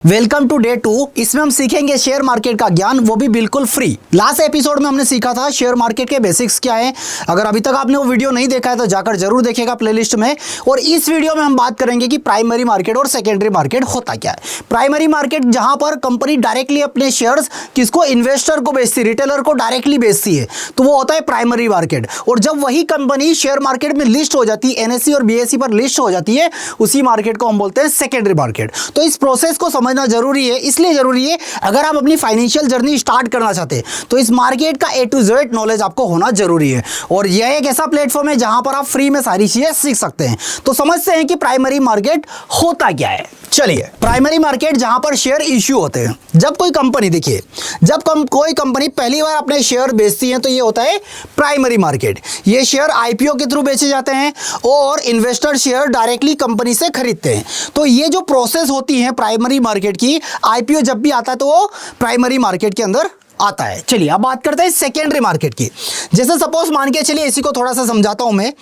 Welcome to day 2। इसमें हम सीखेंगे शेयर मार्केट का ज्ञान, वो भी बिल्कुल फ्री। लास्ट एपिसोड में हमने सीखा था शेयर मार्केट के बेसिक्स क्या है। अगर अभी तक आपने वो वीडियो नहीं देखा है तो जाकर जरूर देखिएगा प्लेलिस्ट में। और इस वीडियो में हम बात करेंगे कि प्राइमरी मार्केट और सेकेंडरी मार्केट होता क्या है। प्राइमरी मार्केट जहां पर कंपनी डायरेक्टली अपने शेयर्स किसको, इन्वेस्टर को बेचती है, रिटेलर को डायरेक्टली बेचती है, तो वो होता है प्राइमरी मार्केट। और जब वही कंपनी शेयर मार्केट में लिस्ट हो जाती है, एनएसई और बीएसई पर लिस्ट हो जाती है, उसी मार्केट को हम बोलते हैं सेकेंडरी मार्केट। तो इस प्रोसेस को समझना जरूरी है, इसलिए जरूरी है अगर आप अपनी फाइनेंशियल जर्नी स्टार्ट करना चाहते हैं तो इस मार्केट का ए टू जेड नॉलेज आपको होना जरूरी है। और यह एक ऐसा प्लेटफॉर्म है जहां पर आप फ्री में सारी चीजें सीख सकते हैं। तो समझते हैं कि प्राइमरी मार्केट होता क्या है। चलिए, प्राइमरी मार्केट जहां पर शेयर इश्यू होते हैं। जब कोई कंपनी, देखिए, जब कोई कंपनी पहली बार अपने शेयर बेचती है तो ये होता है प्राइमरी मार्केट। ये शेयर आईपीओ के थ्रू बेचे जाते हैं और इन्वेस्टर शेयर डायरेक्टली कंपनी से खरीदते हैं। तो ये जो प्रोसेस होती है प्राइमरी मार्केट की, आईपीओ जब भी आता है तो वो प्राइमरी मार्केट के अंदर आता है। चलिए अब बात करते हैं सेकेंडरी मार्केट की। जैसे सपोज मान के चलिए, इसी को थोड़ा सा समझाता हूं मैं।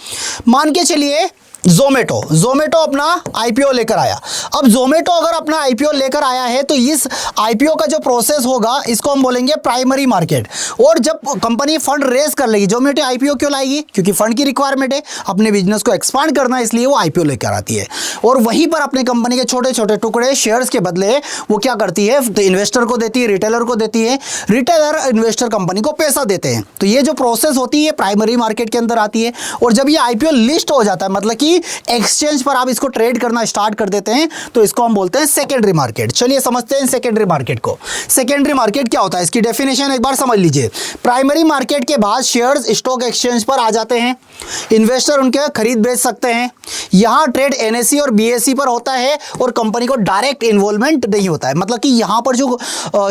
मान के चलिए जोमेटो अपना आईपीओ लेकर आया। अब जोमेटो अगर अपना आईपीओ लेकर आया है तो इस आईपीओ का जो प्रोसेस होगा इसको हम बोलेंगे प्राइमरी मार्केट। और जब कंपनी फंड रेज कर लेगी, जोमेटो आईपीओ क्यों लाएगी? क्योंकि फंड की रिक्वायरमेंट है, अपने बिजनेस को एक्सपांड करना है, इसलिए वो आईपीओ लेकर आती है। और वहीं पर अपने कंपनी के छोटे छोटे टुकड़े शेयर्स के बदले वो क्या करती है, तो इन्वेस्टर को देती है, रिटेलर को देती है, रिटेलर इन्वेस्टर कंपनी को पैसा देते हैं। तो ये जो प्रोसेस होती है प्राइमरी मार्केट के अंदर आती है। और जब ये आईपीओ लिस्ट हो जाता है, मतलब कि एक्सचेंज पर आप इसको ट्रेड करना स्टार्ट कर देते हैं, तो इसको हम बोलते हैं सेकेंडरी मार्केट। चलिए समझते हैं सेकेंडरी मार्केट को। सेकेंडरी मार्केट क्या होता है, इसकी डेफिनेशन एक बार समझ लीजिए। प्राइमरी मार्केट के बाद शेयर्स स्टॉक एक्सचेंज पर आ जाते हैं, इन्वेस्टर उनके खरीद बेच सकते हैं। यहां ट्रेड एनएसई और बीएसई पर होता है और कंपनी को डायरेक्ट इन्वॉल्वमेंट नहीं होता है। मतलब कि यहां पर जो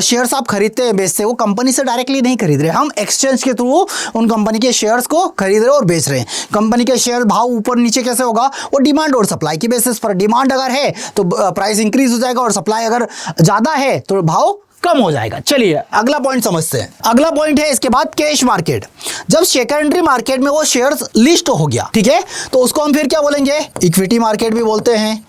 शेयर्स आप खरीदते हैं, बेचते हैं, वो कंपनी से डायरेक्टली नहीं खरीद रहे, हम एक्सचेंज के थ्रू उन कंपनी के शेयर्स को खरीद रहे और बेच रहे हैं। कंपनी के शेयर भाव ऊपर नीचे कैसे होगा, वो डिमांड और सप्लाई की बेसिस पर। डिमांड अगर है तो प्राइस इंक्रीज हो जाएगा और सप्लाई अगर ज्यादा है तो भाव कम हो जाएगा। चलिए अगला पॉइंट समझते हैं। अगला पॉइंट है इसके बाद कैश मार्केट। जब सेकेंडरी मार्केट में वो शेयर्स लिस्ट हो गया, ठीक है, तो उसको हम फिर क्या बोलेंगे, इक्विटी मार्केट भी बोलते हैं,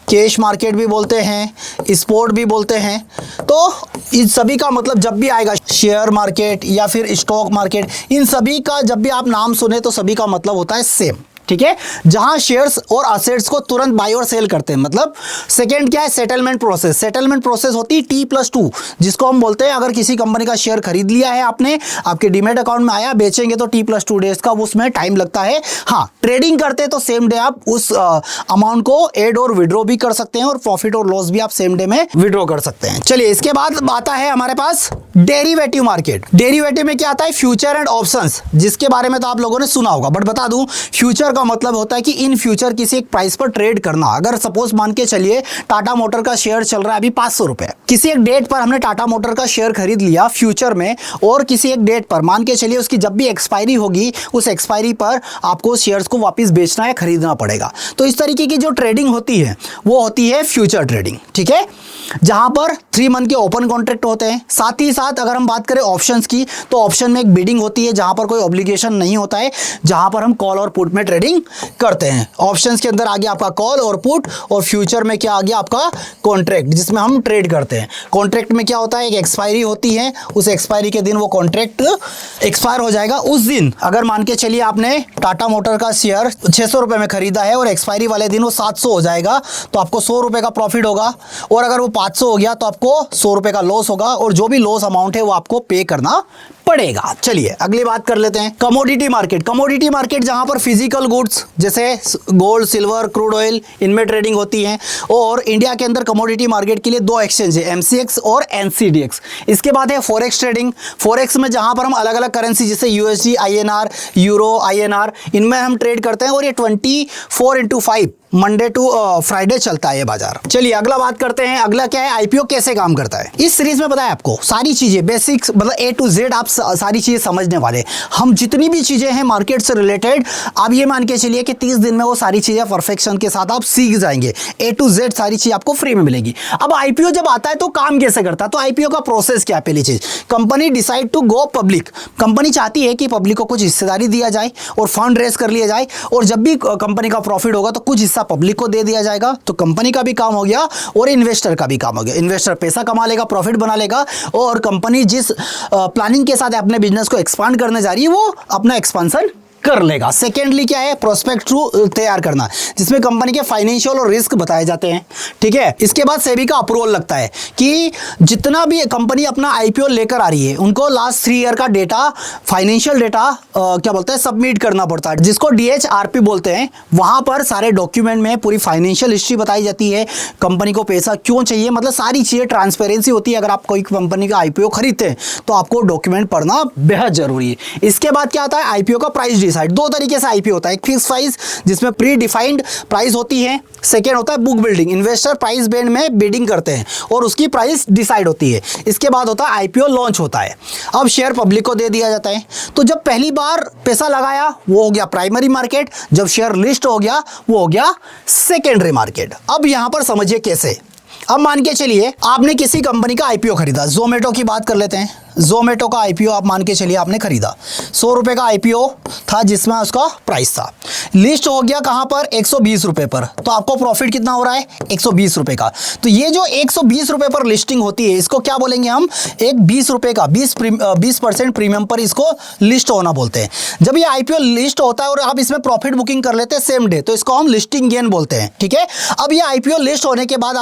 कैश मार्केट भी बोलते हैं, स्पॉट भी बोलते हैं। तो इन सभी का मतलब जब भी आएगा शेयर मार्केट या फिर स्टॉक मार्केट, इन सभी का जब भी आप नाम सुने तो सभी का मतलब होता है सेम, ठीक है। जहां शेयर्स और असेट्स को तुरंत बाय और सेल करते हैं। मतलब सेकंड क्या है, सेटलमेंट प्रोसेस। सेटलमेंट प्रोसेस होती है T+2, जिसको हम बोलते हैं अगर किसी कंपनी का शेयर खरीद लिया है आपने, आपके डीमैट अकाउंट में आया, बेचेंगे तो T+2 डेज का उसमें टाइम लगता है। हाँ, ट्रेडिंग करते हैं तो सेम डे आप उस अमाउंट को एड और विड्रॉ भी कर सकते हैं और प्रॉफिट और लॉस भी आप सेम डे में विड्रॉ कर सकते हैं। चलिए इसके बाद आता है हमारे पास डेरिवेटिव मार्केट। डेरिवेटिव में क्या आता है, फ्यूचर एंड ऑप्शंस, जिसके बारे में तो आप लोगों ने सुना होगा, बट बता दूं, फ्यूचर का मतलब होता है कि इन फ्यूचर किसी एक प्राइस पर ट्रेड करना। अगर सपोज मान के चलिए टाटा मोटर का शेयर चल रहा है अभी 500 रुपए, किसी एक डेट पर हमने टाटा मोटर का शेयर खरीद लिया फ्यूचर में, और किसी एक डेट पर मान के चलिए उसकी जब भी एक्सपायरी होगी, उस एक्सपायरी पर आपको शेयर्स को वापस बेचना या खरीदना पड़ेगा। तो इस तरीके की जो ट्रेडिंग होती है वो होती है फ्यूचर ट्रेडिंग, ठीक है, जहां पर 3 मंथ के ओपन कॉन्ट्रैक्ट होते हैं। साथ ही साथ अगर हम बात करें ऑप्शंस की, तो ऑप्शन में एक बिडिंग होती है जहां पर कोई ऑब्लिगेशन नहीं होता है, जहां पर हम कॉल और पुट में ट्रेडिंग करते हैं। ऑप्शंस के अंदर आ गया आपका कॉल और पुट, और फ्यूचर में क्या आ गया आपका कॉन्ट्रैक्ट, जिसमें हम ट्रेड करते हैं। कॉन्ट्रैक्ट में क्या होता है, एक एक्सपायरी होती है, उस एक्सपायरी के दिन वो कॉन्ट्रैक्ट एक्सपायर हो जाएगा। उस दिन अगर मान के चलिए आपने टाटा मोटर का शेयर 600 रुपए में खरीदा है और एक्सपायरी वाले दिन वो 700 हो जाएगा, तो आपको 100 रुपए का प्रॉफिट होगा। और अगर वो 500 हो गया तो आपको 100 रुपए का लॉस होगा, और जो भी लॉस अमाउंट है वो आपको पे करना पड़ेगा। चलिए अगली बात कर लेते हैं, कमोडिटी मार्केट। कमोडिटी मार्केट जहां पर फिजिकल गुड्स जैसे गोल्ड, सिल्वर, क्रूड ऑयल, इनमें ट्रेडिंग होती है। और इंडिया के अंदर कमोडिटी मार्केट के लिए 2 एक्सचेंज है, MCX और NCDX। इसके बाद है फॉरेक्स ट्रेडिंग। फॉरेक्स में जहां पर हम अलग अलग करेंसी जैसे USD, INR, यूरो, INR, इनमें हम ट्रेड करते हैं। और ये 24x5 मंडे टू फ्राइडे चलता है ये बाजार। चलिए अगला बात करते हैं। अगला क्या है, आईपीओ कैसे काम करता है। इस सीरीज में बताया आपको सारी चीजें बेसिक्स, मतलब A to Z आप सारी चीजें समझने वाले। हम जितनी भी चीजें हैं मार्केट से रिलेटेड, आप ये मान के चलिए कि 30 दिन में वो सारी चीजें परफेक्शन के साथ आप सीख जाएंगे। A to Z सारी चीज आपको फ्री में मिलेगी। अब आईपीओ जब आता है तो काम कैसे करता है, तो आईपीओ का प्रोसेस क्या है। पहली चीज, company decide to go public. Company चाहती है कि पब्लिक को कुछ हिस्सेदारी दिया जाए और फंड रेज कर लिया जाए, और जब भी कंपनी का प्रॉफिट होगा तो कुछ हिस्सा पैसा पब्लिक को दे दिया जाएगा, तो कंपनी का भी काम हो गया और इन्वेस्टर का भी काम हो गया। इन्वेस्टर पैसा कमा लेगा, प्रॉफिट बना लेगा, और कंपनी जिस प्लानिंग के साथ अपने बिजनेस को एक्सपांड करने जा रही है वो अपना एक्सपांशन कर लेगा। सेकेंडली क्या है, प्रोस्पेक्टस तैयार करना, जिसमें कंपनी के फाइनेंशियल और रिस्क बताए जाते हैं, ठीक है। इसके बाद सेबी का अप्रूवल लगता है कि जितना भी कंपनी अपना आईपीओ लेकर आ रही है उनको लास्ट 3 ईयर का डेटा, फाइनेंशियल डेटा क्या बोलते हैं, सबमिट करना पड़ता है, जिसको DHRP बोलते हैं। वहां पर सारे डॉक्यूमेंट में पूरी फाइनेंशियल हिस्ट्री बताई जाती है, कंपनी को पैसा क्यों चाहिए, मतलब सारी चीजें ट्रांसपेरेंसी होती है। अगर आप कोई कंपनी का आईपीओ खरीदते हैं तो आपको डॉक्यूमेंट पढ़ना बेहद जरूरी है। इसके बाद क्या आता है, आईपीओ का प्राइस डिसाइड। 2 तरीके से आईपीओ होता है, एक फिक्स प्राइस जिसमें प्री डिफाइंड प्राइस होती है, सेकेंड होता है book building, investor price band में बिडिंग करते हैं और उसकी प्राइस डिसाइड होती है। इसके बाद होता है आईपीओ लॉन्च होता है, अब शेयर पब्लिक को दे दिया जाता है। तो जब पहली बार पैसा लगाया वो हो गया प्राइमरी मार्केट, जब शेयर लिस्ट हो गया वो हो गया सेकेंडरी मार्केट। अब यहां पर समझिए कैसे। अब मान के चलिए आपने किसी कंपनी का आईपीओ खरीदा, जोमेटो की बात कर लेते हैं। जोमेटो का आईपीओ आप मान के चलिए आपने खरीदा, 100 रुपए का आईपीओ था जिसमें उसका प्राइस था, लिस्ट हो गया कहां पर, 120 रुपए पर। तो आपको प्रॉफिट कितना हो रहा है, 120 रुपए का। तो ये जो 120 रुपए पर लिस्टिंग होती है इसको क्या बोलेंगे हम, एक 20 रुपए का 20% प्रीमियम पर इसको लिस्ट होना बोलते हैं। जब ये आईपीओ लिस्ट होता है और आप इसमें प्रॉफिट बुकिंग कर लेते हैं सेम डे, तो इसको हम लिस्टिंग गेन बोलते हैं, ठीक है। अब ये आईपीओ लिस्ट होने के बाद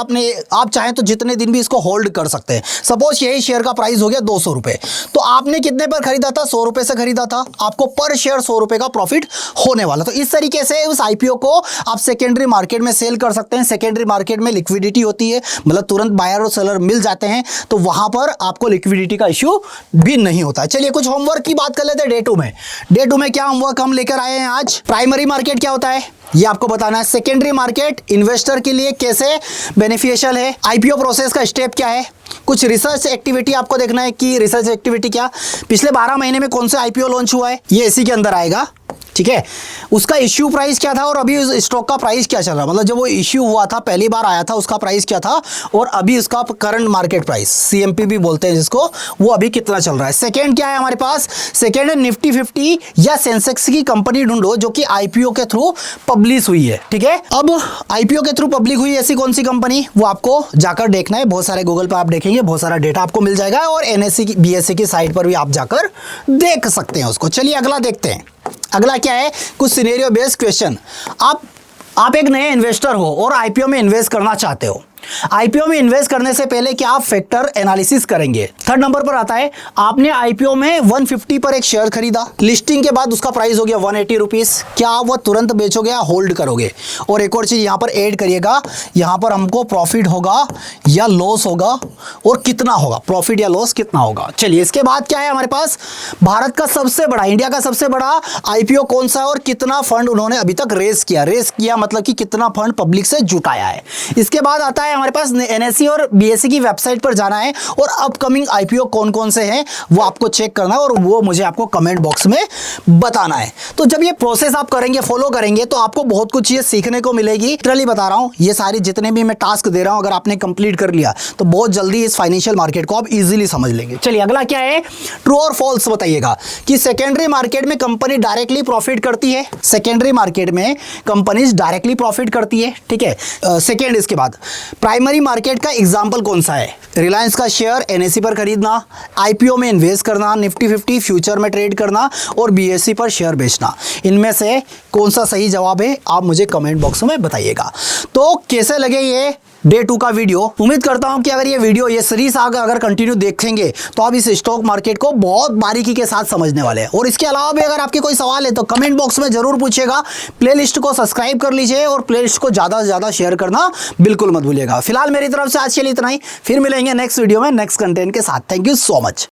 आप चाहें तो जितने दिन भी इसको होल्ड कर सकते हैं। सपोज यही शेयर का प्राइस हो गया 200 रुपए, तो आपने कितने पर खरीदा था, 100 रुपए से खरीदा था, आपको पर शेयर 100 रुपए का प्रॉफिट होने वाला। तो इस तरीके से उस आईपीओ को आप सेकेंडरी मार्केट में सेल कर सकते हैं। सेकेंडरी मार्केट में लिक्विडिटी होती है, मतलब तुरंत बायर और सेलर मिल जाते हैं, तो वहां पर आपको लिक्विडिटी का इश्यू भी नहीं होता है। चलिए कुछ होमवर्क की बात कर लेते हैं। डे टू में क्या होमवर्क हम लेकर आए हैं आज। प्राइमरी मार्केट क्या होता है ये आपको बताना है। सेकेंडरी मार्केट इन्वेस्टर के लिए कैसे बेनिफिशियल है, आईपीओ प्रोसेस का स्टेप क्या है, कुछ रिसर्च एक्टिविटी आपको देखना है कि रिसर्च एक्टिविटी क्या, पिछले 12 महीने में कौन सा आईपीओ लॉन्च हुआ है ये इसी के अंदर आएगा, ठीक है। उसका इश्यू प्राइस क्या था और अभी उस स्टॉक का प्राइस क्या चल रहा है, मतलब जब वो इश्यू हुआ था पहली बार आया था उसका प्राइस क्या था और अभी उसका करंट मार्केट प्राइस, CMP भी बोलते हैं जिसको, वो अभी कितना चल रहा है। सेकंड क्या है हमारे पास, सेकंड है निफ्टी 50 या सेंसेक्स की कंपनी ढूंढो जो कि आईपीओ के थ्रू पब्लिश हुई है, ठीक है। अब आईपीओ के थ्रू पब्लिक हुई ऐसी कौन सी कंपनी, वो आपको जाकर देखना है। बहुत सारे गूगल पर आप देखेंगे, बहुत सारा डेटा आपको मिल जाएगा और NSE की BSE की साइट पर भी आप जाकर देख सकते हैं उसको। चलिए अगला देखते हैं। अगला क्या है, कुछ सिनेरियो बेस्ड क्वेश्चन। आप एक नए इन्वेस्टर हो और आईपीओ में इन्वेस्ट करना चाहते हो। आईपीओ में इन्वेस्ट करने से पहले क्या आप फैक्टर एनालिसिस करेंगे। थर्ड नंबर पर आता है, आपने आईपीओ में 150 पर एक शेयर खरीदा, लिस्टिंग के बाद उसका प्राइस हो गया 180 रुपीस, क्या आप वो तुरंत बेचोगे या होल्ड करोगे। और एक और चीज यहां पर ऐड करिएगा, यहां पर हमको प्रॉफिट होगा या लॉस होगा और कितना होगा, प्रॉफिट या लॉस कितना होगा। चलिए इसके बाद क्या है हमारे पास, भारत का सबसे बड़ा, इंडिया का सबसे बड़ा आईपीओ कौन सा है और कितना फंड उन्होंने अभी तक रेस किया मतलब कि कितना फंड पब्लिक से जुटाया है। इसके बाद आता है हमारे पास NSE और BSE की वेबसाइट पर जाना है और अपकमिंग आईपीओ कौन कौन से हैं वो आपको चेक करना है और वो मुझे आपको कमेंट बॉक्स में बताना है। तो जब ये प्रोसेस आप करेंगे, फॉलो करेंगे, तो आपको बहुत कुछ चीजें सीखने को मिलेगी। लिटरली बता रहा हूं, ये सारी जितने भी मैं टास्क दे रहा हूं अगर आपने कंप्लीट कर लिया तो बहुत जल्दी इस फाइनेंशियल मार्केट को आप इजीली समझ लेंगे। चलिए अगला क्या है, ट्रू और फॉल्स बताइएगा कि सेकेंडरी मार्केट में कंपनी डायरेक्टली प्रॉफिट करती है। सेकेंडरी मार्केट में कंपनीज डायरेक्टली प्रॉफिट करती है, ठीक है। सेकेंड, इसके बाद प्राइमरी मार्केट का एग्जांपल कौन सा है, रिलायंस का शेयर NSE पर खरीदना, आईपीओ में इन्वेस्ट करना, निफ्टी 50 फ्यूचर में ट्रेड करना और BSE पर शेयर बेचना। इनमें से कौन सा सही जवाब है आप मुझे कमेंट बॉक्स में बताइएगा। तो कैसे लगे ये डे 2 का वीडियो। उम्मीद करता हूं कि अगर ये वीडियो, ये सीरीज अगर कंटिन्यू देखेंगे तो आप इस स्टॉक मार्केट को बहुत बारीकी के साथ समझने वाले हैं। और इसके अलावा भी अगर आपके कोई सवाल है तो कमेंट बॉक्स में जरूर पूछिएगा। प्लेलिस्ट को सब्सक्राइब कर लीजिए और प्लेलिस्ट को ज़्यादा से ज़्यादा शेयर करना बिल्कुल मत भूलिएगा। फिलहाल मेरी तरफ से आज के लिए इतना ही, फिर मिलेंगे नेक्स्ट वीडियो में नेक्स्ट कंटेंट के साथ। Thank you so much.